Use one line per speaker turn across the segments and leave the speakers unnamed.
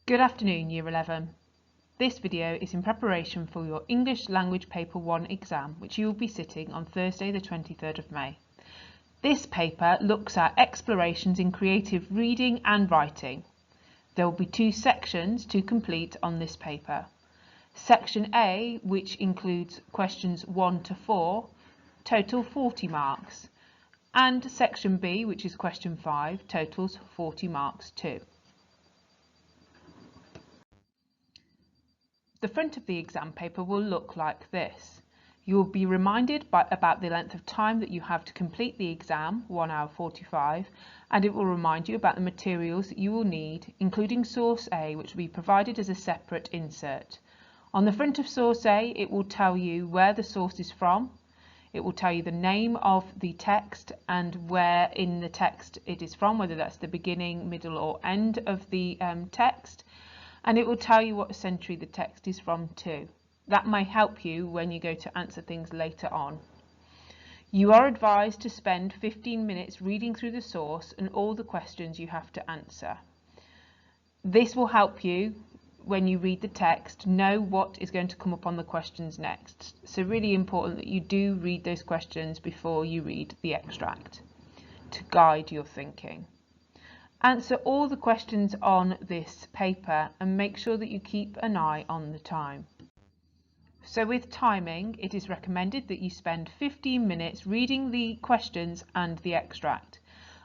Good afternoon, Year 11. This video is in preparation for your English Language Paper 1 exam, which you will be sitting on Thursday the 23rd of May. This paper looks at explorations in creative reading and writing. There will be two sections to complete on this paper. Section A, which includes questions 1 to 4, total 40 marks, and Section B, which is question 5, totals 40 marks too. The front of the exam paper will look like this. You will be reminded about the length of time that you have to complete the exam, 1 hour 45, and it will remind you about the materials that you will need, including Source A, which will be provided as a separate insert. On the front of Source A, it will tell you where the source is from. It will tell you the name of the text and where in the text it is from, whether that's the beginning, middle or end of the text. And it will tell you what century the text is from too. That may help you when you go to answer things later on. You are advised to spend 15 minutes reading through the source and all the questions you have to answer. This will help you when you read the text know what is going to come up on the questions next. So really important that you do read those questions before you read the extract to guide your thinking. Answer all the questions on this paper and make sure that you keep an eye on the time. So with timing, it is recommended that you spend 15 minutes reading the questions and the extract.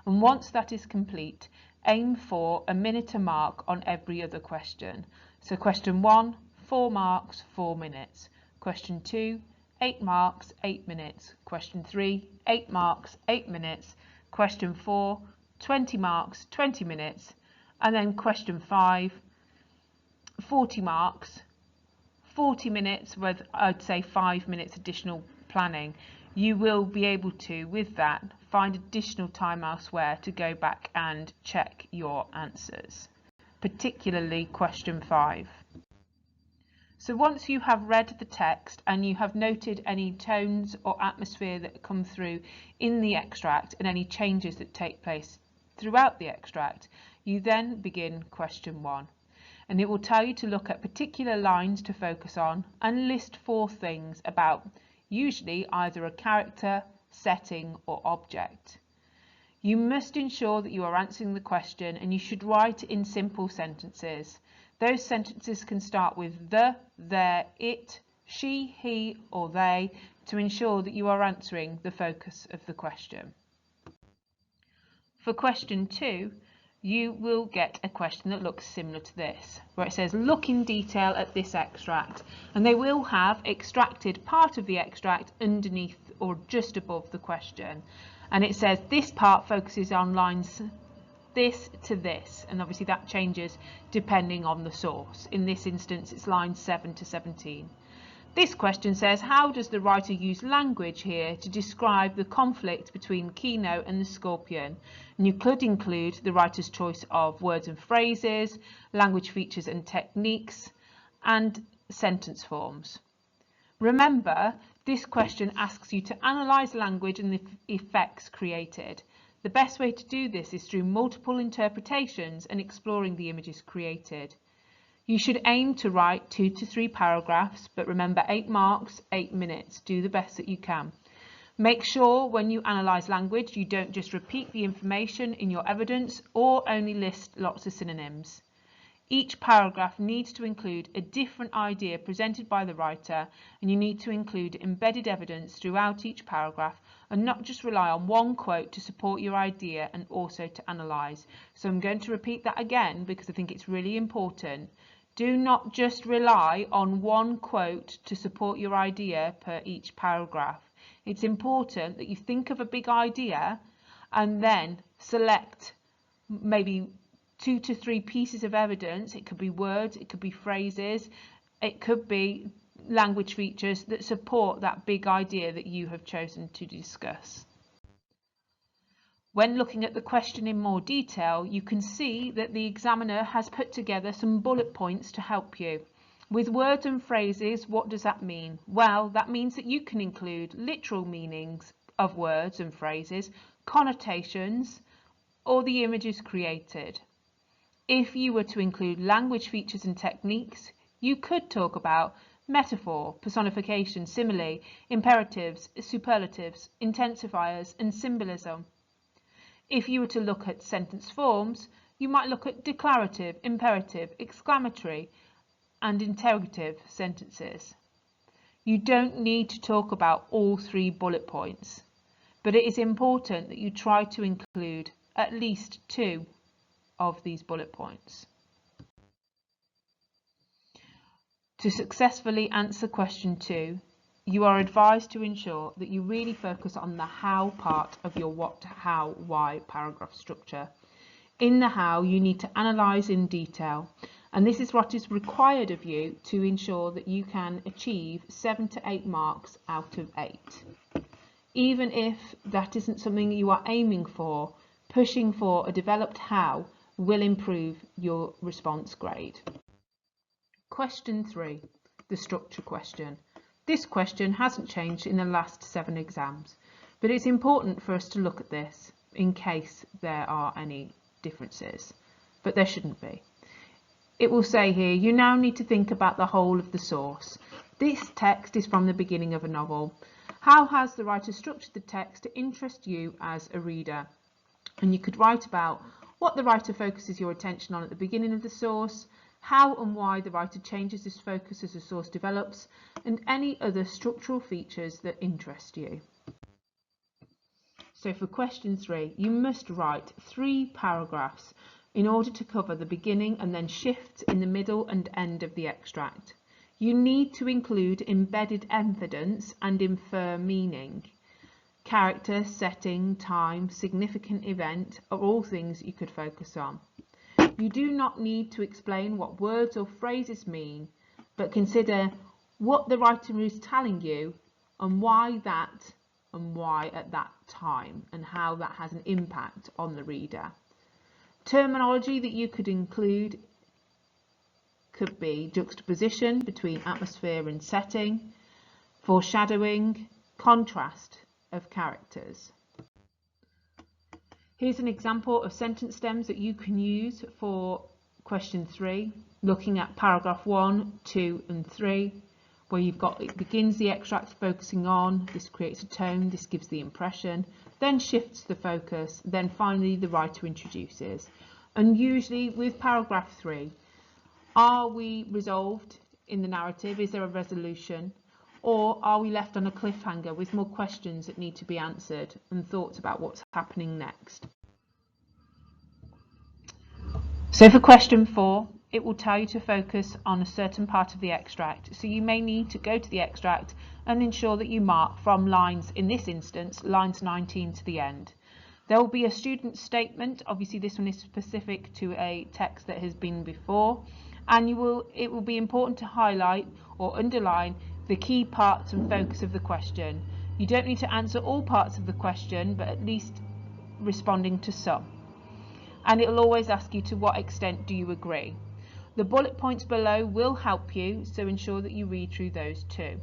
And once that is complete, aim for a minute a mark on every other question. So question 1, 4 marks, 4 minutes. Question 2, 8 marks, 8 minutes. Question 3, 8 marks, 8 minutes. Question 4, 20 marks, 20 minutes, and then question 5, 40 marks, 40 minutes with, I'd say, 5 minutes additional planning. You will be able to, with that, find additional time elsewhere to go back and check your answers, particularly question 5. So once you have read the text and you have noted any tones or atmosphere that come through in the extract and any changes that take place throughout the extract, you then begin question 1, and it will tell you to look at particular lines to focus on and list 4 things about usually either a character, setting or object. You must ensure that you are answering the question, and you should write in simple sentences. Those sentences can start with the, their, it, she, he or they to ensure that you are answering the focus of the question. For question 2, you will get a question that looks similar to this, where it says look in detail at this extract, and they will have extracted part of the extract underneath or just above the question, and it says this part focuses on lines this to this, and obviously that changes depending on the source. In this instance it's lines 7 to 17. This question says, how does the writer use language here to describe the conflict between Kino and the Scorpion? And you could include the writer's choice of words and phrases, language features and techniques, and sentence forms. Remember, this question asks you to analyse language and the effects created. The best way to do this is through multiple interpretations and exploring the images created. You should aim to write 2 to 3 paragraphs, but remember 8 marks, 8 minutes. Do the best that you can. Make sure when you analyse language you don't just repeat the information in your evidence or only list lots of synonyms. Each paragraph needs to include a different idea presented by the writer, and you need to include embedded evidence throughout each paragraph and not just rely on one quote to support your idea and also to analyse. So I'm going to repeat that again because I think it's really important. Do not just rely on one quote to support your idea per each paragraph. It's important that you think of a big idea and then select maybe 2 to 3 pieces of evidence. It could be words, it could be phrases, it could be language features that support that big idea that you have chosen to discuss. When looking at the question in more detail, you can see that the examiner has put together some bullet points to help you. With words and phrases, what does that mean? Well, that means that you can include literal meanings of words and phrases, connotations, or the images created. If you were to include language features and techniques, you could talk about metaphor, personification, simile, imperatives, superlatives, intensifiers, and symbolism. If you were to look at sentence forms, you might look at declarative, imperative, exclamatory, and interrogative sentences. You don't need to talk about all 3 bullet points, but it is important that you try to include at least 2 of these bullet points. To successfully answer question 2, you are advised to ensure that you really focus on the how part of your what, how, why paragraph structure. In the how, you need to analyse in detail, and this is what is required of you to ensure that you can achieve 7 to 8 marks out of 8. Even if that isn't something you are aiming for, pushing for a developed how will improve your response grade. Question 3, the structure question. This question hasn't changed in the last 7 exams, but it's important for us to look at this in case there are any differences, but there shouldn't be. It will say here, you now need to think about the whole of the source. This text is from the beginning of a novel. How has the writer structured the text to interest you as a reader? And you could write about what the writer focuses your attention on at the beginning of the source, how and why the writer changes this focus as the source develops, and any other structural features that interest you. So for question 3, you must write 3 paragraphs in order to cover the beginning and then shifts in the middle and end of the extract. You need to include embedded evidence and infer meaning. Character, setting, time, significant event are all things you could focus on. You do not need to explain what words or phrases mean, but consider what the writer is telling you and why at that time, and how that has an impact on the reader. Terminology that you could include could be juxtaposition between atmosphere and setting, foreshadowing, contrast of characters. Here's an example of sentence stems that you can use for question 3, looking at paragraph 1, 2 and 3, where you've got it begins the extract focusing on, this creates a tone, this gives the impression, then shifts the focus, then finally the writer introduces. And usually with paragraph 3, are we resolved in the narrative? Is there a resolution? Or are we left on a cliffhanger with more questions that need to be answered and thoughts about what's happening next? So for question 4, it will tell you to focus on a certain part of the extract. So you may need to go to the extract and ensure that you mark from lines, in this instance, lines 19 to the end. There will be a student statement. Obviously this one is specific to a text that has been before, and it will be important to highlight or underline the key parts and focus of the question. You don't need to answer all parts of the question, but at least responding to some. And it will always ask you to what extent do you agree. The bullet points below will help you, so ensure that you read through those too.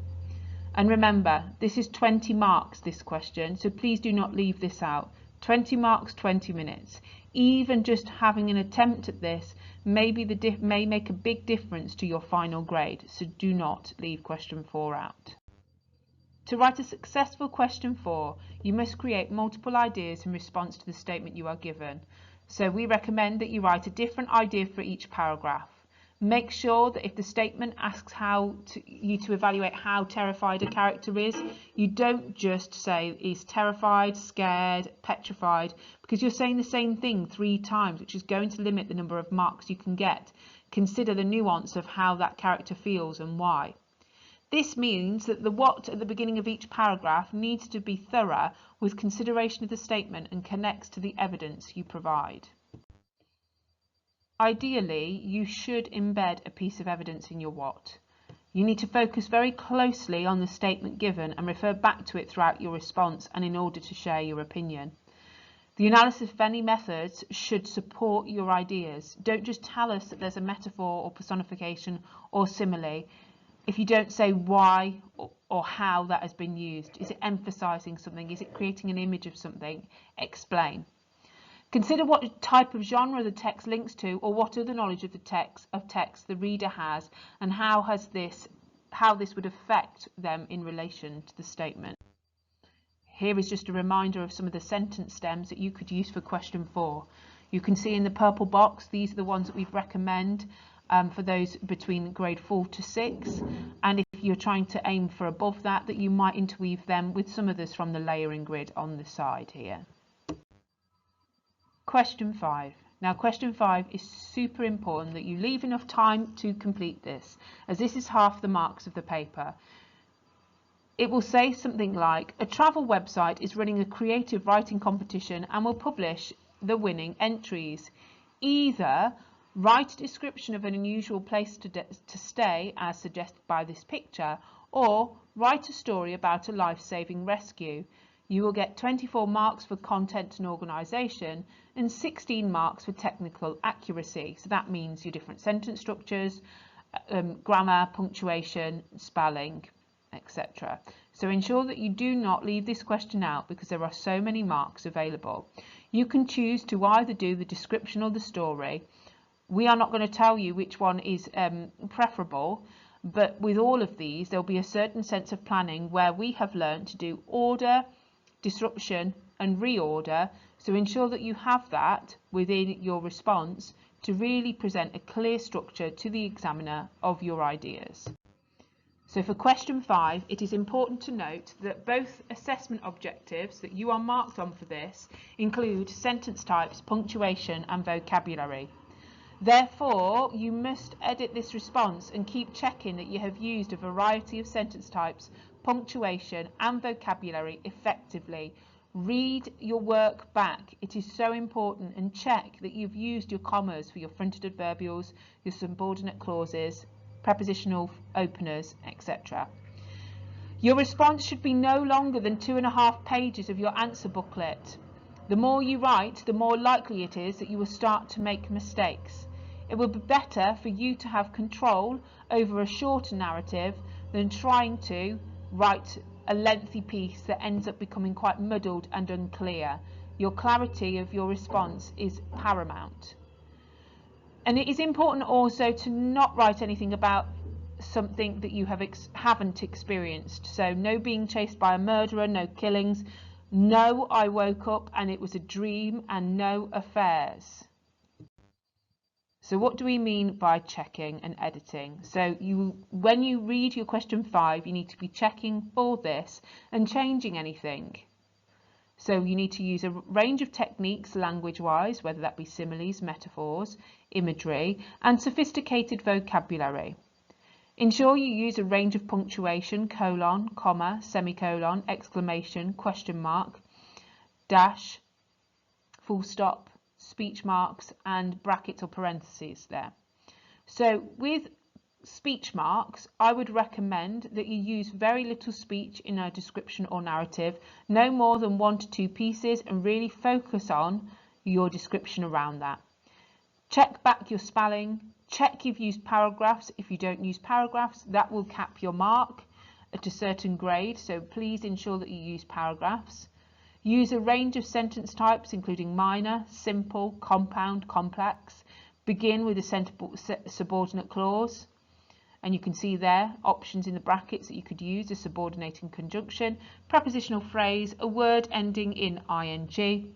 And remember, this is 20 marks, this question, so please do not leave this out. 20 marks, 20 minutes. Even just having an attempt at this may make a big difference to your final grade, so do not leave question 4 out. To write a successful question 4, you must create multiple ideas in response to the statement you are given. So we recommend that you write a different idea for each paragraph. Make sure that if the statement asks you to evaluate how terrified a character is, you don't just say he's terrified, scared, petrified, because you're saying the same thing 3 times, which is going to limit the number of marks you can get. Consider the nuance of how that character feels and why. This means that the what at the beginning of each paragraph needs to be thorough with consideration of the statement and connects to the evidence you provide. Ideally, you should embed a piece of evidence in your what. You need to focus very closely on the statement given and refer back to it throughout your response and in order to share your opinion. The analysis of any methods should support your ideas. Don't just tell us that there's a metaphor or personification or simile if you don't say why or how that has been used. Is it emphasising something? Is it creating an image of something? Explain. Consider what type of genre the text links to, or what other knowledge of the text the reader has, and how this would affect them in relation to the statement. Here is just a reminder of some of the sentence stems that you could use for question 4. You can see in the purple box, these are the ones that we recommend for those between grade 4 to 6, and if you're trying to aim for above that, you might interweave them with some others from the layering grid on the side here. Question 5. Now question 5 is super important that you leave enough time to complete this, as this is half the marks of the paper. It will say something like, a travel website is running a creative writing competition and will publish the winning entries. Either write a description of an unusual place to stay as suggested by this picture, or write a story about a life-saving rescue. You will get 24 marks for content and organisation and 16 marks for technical accuracy. So that means your different sentence structures, grammar, punctuation, spelling, etc. So ensure that you do not leave this question out, because there are so many marks available. You can choose to either do the description or the story. We are not going to tell you which one is preferable, but with all of these there will be a certain sense of planning where we have learned to do order, disruption and reorder. So ensure that you have that within your response to really present a clear structure to the examiner of your ideas. So for question 5, it is important to note that both assessment objectives that you are marked on for this include sentence types, punctuation and vocabulary. Therefore, you must edit this response and keep checking that you have used a variety of sentence types, punctuation and vocabulary effectively. Read your work back. It is so important, and check that you've used your commas for your fronted adverbials, your subordinate clauses, prepositional openers, etc. Your response should be no longer than 2.5 pages of your answer booklet. The more you write, the more likely it is that you will start to make mistakes. It will be better for you to have control over a shorter narrative than trying to write a lengthy piece that ends up becoming quite muddled and unclear. Your clarity of your response is paramount. And it is important also to not write anything about something that you haven't experienced. So no being chased by a murderer, no killings, no I woke up and it was a dream, and no affairs. So what do we mean by checking and editing? So when you read your question 5, you need to be checking for this and changing anything. So you need to use a range of techniques language-wise, whether that be similes, metaphors, imagery, and sophisticated vocabulary. Ensure you use a range of punctuation, colon, comma, semicolon, exclamation, question mark, dash, full stop, speech marks, and brackets or parentheses there. So with speech marks, I would recommend that you use very little speech in a description or narrative, no more than 1 to 2 pieces, and really focus on your description around that. Check back your spelling, check you've used paragraphs. If you don't use paragraphs, that will cap your mark at a certain grade, so please ensure that you use paragraphs. Use a range of sentence types including minor, simple, compound, complex. Begin with a subordinate clause. And you can see there options in the brackets that you could use: a subordinating conjunction, prepositional phrase, a word ending in ing.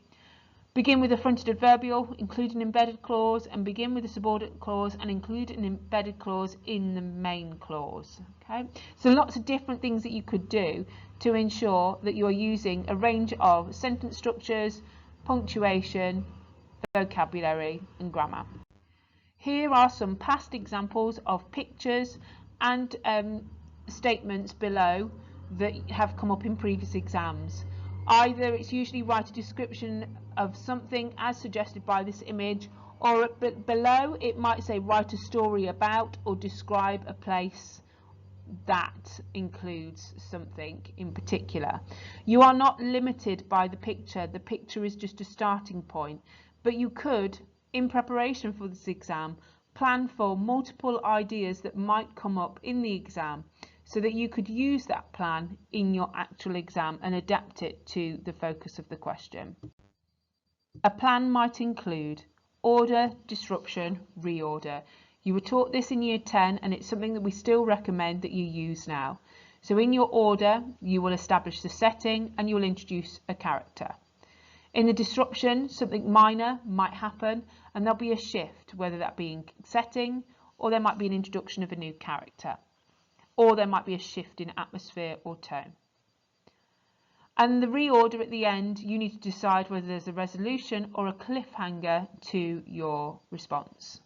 Begin with a fronted adverbial, include an embedded clause, and begin with a subordinate clause and include an embedded clause in the main clause. Okay, so lots of different things that you could do to ensure that you are using a range of sentence structures, punctuation, vocabulary and grammar. Here are some past examples of pictures and statements below that have come up in previous exams. Either it's usually write a description of something as suggested by this image, or below it might say write a story about or describe a place that includes something in particular. You are not limited by the picture is just a starting point, but you could, in preparation for this exam, plan for multiple ideas that might come up in the exam, so that you could use that plan in your actual exam and adapt it to the focus of the question. A plan might include order, disruption, reorder. You were taught this in year 10 and it's something that we still recommend that you use now. So in your order, you will establish the setting and you will introduce a character. In the disruption, something minor might happen and there'll be a shift, whether that be in setting or there might be an introduction of a new character, or there might be a shift in atmosphere or tone. And the reorder at the end, you need to decide whether there's a resolution or a cliffhanger to your response.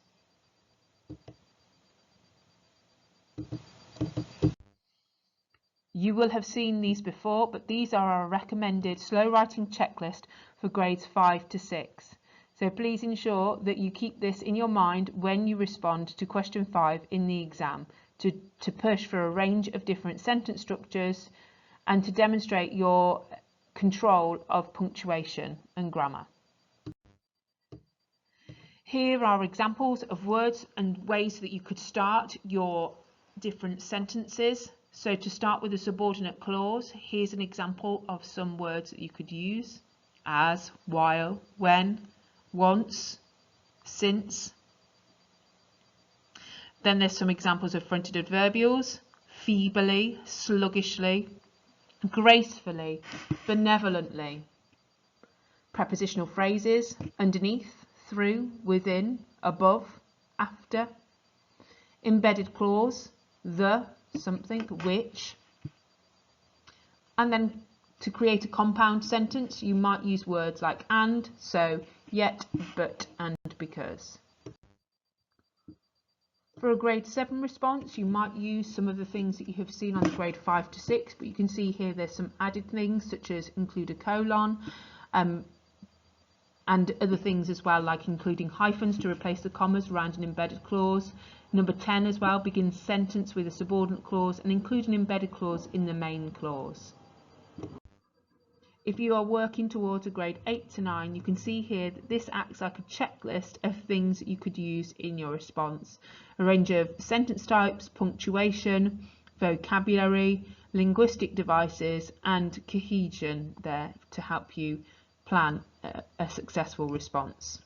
You will have seen these before, but these are our recommended slow writing checklist for grades 5 to 6. So please ensure that you keep this in your mind when you respond to question 5 in the exam, to push for a range of different sentence structures and to demonstrate your control of punctuation and grammar. Here are examples of words and ways that you could start your different sentences. So to start with a subordinate clause, here's an example of some words that you could use: as, while, when, once, since. Then there's some examples of fronted adverbials: feebly, sluggishly, gracefully, benevolently. Prepositional phrases: underneath, through, within, above, after. Embedded clause: the, something, which. And then to create a compound sentence, you might use words like and, so, yet, but, and because. For a grade 7 response, you might use some of the things that you have seen on the grade 5 to 6, but you can see here there's some added things such as include a colon, and other things as well, like including hyphens to replace the commas around an embedded clause. Number 10 as well, begins sentence with a subordinate clause and include an embedded clause in the main clause. If you are working towards a grade 8 to 9, you can see here that this acts like a checklist of things that you could use in your response. A range of sentence types, punctuation, vocabulary, linguistic devices and cohesion there to help you plan a successful response.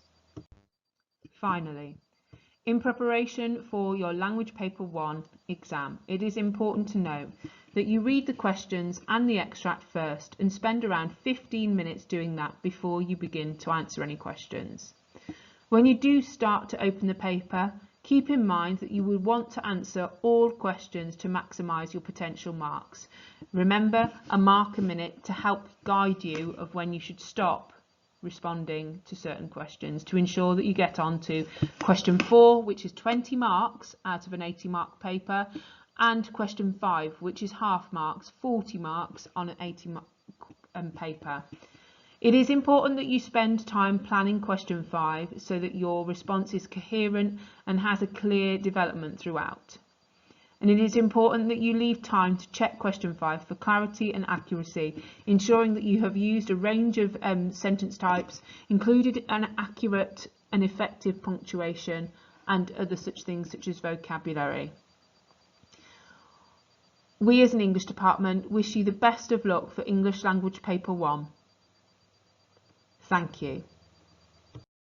Finally, in preparation for your Language Paper 1 exam, it is important to note that you read the questions and the extract first and spend around 15 minutes doing that before you begin to answer any questions. When you do start to open the paper, keep in mind that you will want to answer all questions to maximise your potential marks. Remember, a mark a minute to help guide you of when you should stop responding to certain questions to ensure that you get on to question 4, which is 20 marks out of an 80 mark paper, and question 5, which is half marks, 40 marks on an 80 mark paper. It is important that you spend time planning question 5 so that your response is coherent and has a clear development throughout. And it is important that you leave time to check question 5 for clarity and accuracy, ensuring that you have used a range of sentence types, included an accurate and effective punctuation and other such things such as vocabulary. We as an English department wish you the best of luck for English Language Paper 1. Thank you.